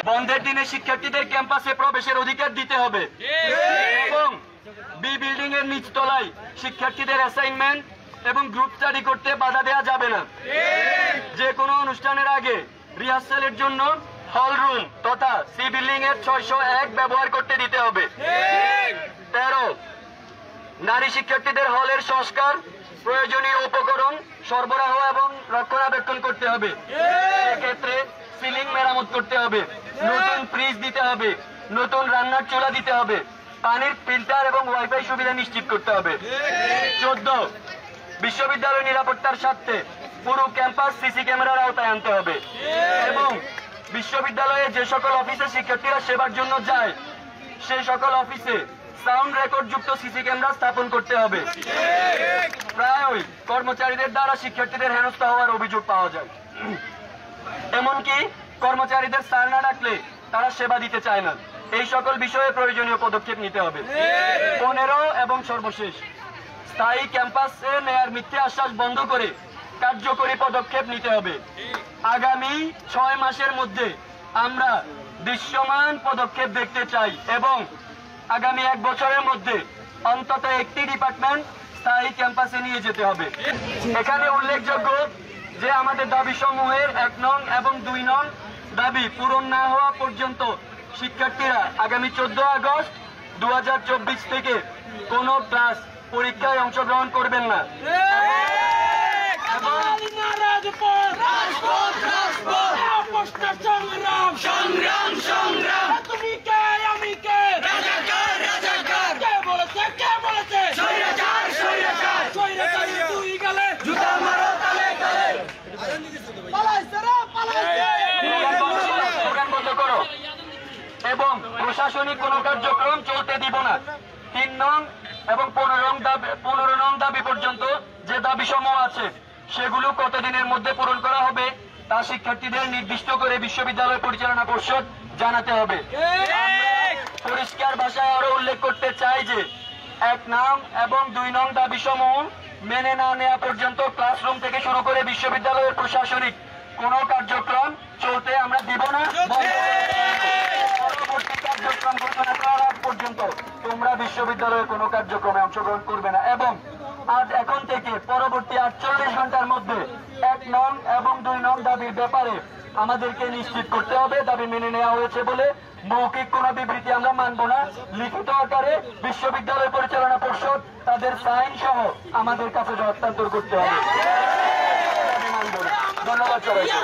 বন্ধের দিনে শিক্ষার্থীদের ক্যাম্পাসে প্রবেশের অধিকার দিতে হবে এবং বি বিল্ডিং এর নিচতলায় শিক্ষার্থীদের অ্যাসাইনমেন্ট এবং গ্রুপ স্টাডি করতে বাধা দেওয়া যাবে না। যে কোনো অনুষ্ঠানের আগে রিহার্সালের জন্য হল রুম তথা সি বিল্ডিং এর 601 ব্যবহার করতে দিতে হবে। 13 নারী শিক্ষার্থীদের হলের সংস্কার প্রয়োজনীয় উপকরণ সরবরাহ এবং রক্ষণাবেক্ষণ করতে হবে। এক্ষেত্রে সিলিং মেরামত করতে হবে, নতুন ফ্রিজ দিতে হবে, নতুন রান্নার চুলা দিতে হবে, পানির ফিল্টার এবং ওয়াইফাই সুবিধা নিশ্চিত করতে হবে। 14 বিশ্ববিদ্যালয় নিরাপত্তার স্বার্থে পুরো ক্যাম্পাস সিসি ক্যামেরার আওতায় আনতে হবে এবং বিশ্ববিদ্যালয়ে যে সকল অফিসে শিক্ষার্থীরা সেবার জন্য যায় সেই সকল অফিসে সাউন্ড রেকর্ড যুক্ত সিসি ক্যামেরা স্থাপন করতে হবে। প্রায়ই কর্মচারীদের দ্বারা শিক্ষার্থীদের হেনস্থা হওয়ার অভিযোগ পাওয়া যায়, এমনকি কর্মচারীদের স্যার না ডাকলে তারা সেবা দিতে চায় না। এই সকল বিষয়ে প্রয়োজনীয় পদক্ষেপ নিতে হবে। 15 এবং সর্বশেষ স্থায়ী ক্যাম্পাসে নেয়ার মিথ্যে আশ্বাস বন্ধ করে কার্যকরী পদক্ষেপ নিতে হবে। আগামী 6 মাসের মধ্যে আমরা দৃশ্যমান পদক্ষেপ দেখতে চাই এবং আগামী 1 বছরের মধ্যে অন্তত একটি ডিপার্টমেন্ট স্থায়ী ক্যাম্পাসে নিয়ে যেতে হবে। এখানে উল্লেখযোগ্য যে আমাদের দাবি সমূহের 1 নং এবং 2 নং দাবি পূরণ না হওয়া পর্যন্ত শিক্ষার্থীরা আগামী 14 আগস্ট 2024 থেকে কোনো ক্লাস পরীক্ষায় অংশগ্রহণ করবেন না। এবং প্রশাসনিক কোন কার্যক্রম চলতে দিব না। 3 নং এবং 15 নং দাবি পর্যন্ত যে দাবি সমূহ আছে সেগুলো কতদিনের মধ্যে পূরণ করা হবে তা শিক্ষার্থীদের নির্দিষ্ট করে বিশ্ববিদ্যালয় পরিচালনা পর্ষদ জানাতে হবে। পরিষ্কার ভাষায় আরো উল্লেখ করতে চাই যে 1 নং এবং 2 নং দাবি সমূহ মেনে না নেওয়া পর্যন্ত ক্লাসরুম থেকে শুরু করে বিশ্ববিদ্যালয়ের প্রশাসনিক কোন কার্যক্রম চলতে আমরা দিব না। পরবর্তী কার্যক্রম ঘোষণা করার আগ পর্যন্ত তোমরা বিশ্ববিদ্যালয়ের কোনো কার্যক্রমে অংশগ্রহণ করবে না এবং আজ এখন থেকে পরবর্তী 48 ঘন্টার মধ্যে 1 নং এবং 2 নং দাবির ব্যাপারে আমাদেরকে নিশ্চিত করতে হবে দাবি মেনে নেওয়া হয়েছে বলে মৌখিক কোন বিবৃতি আমরা মানব না। লিখিত আকারে বিশ্ববিদ্যালয় পরিচালনা পর্ষদ তাদের সাইন সহ আমাদের কাছে হস্তান্তর করতে হবে। ধন্যবাদ সবাইকে।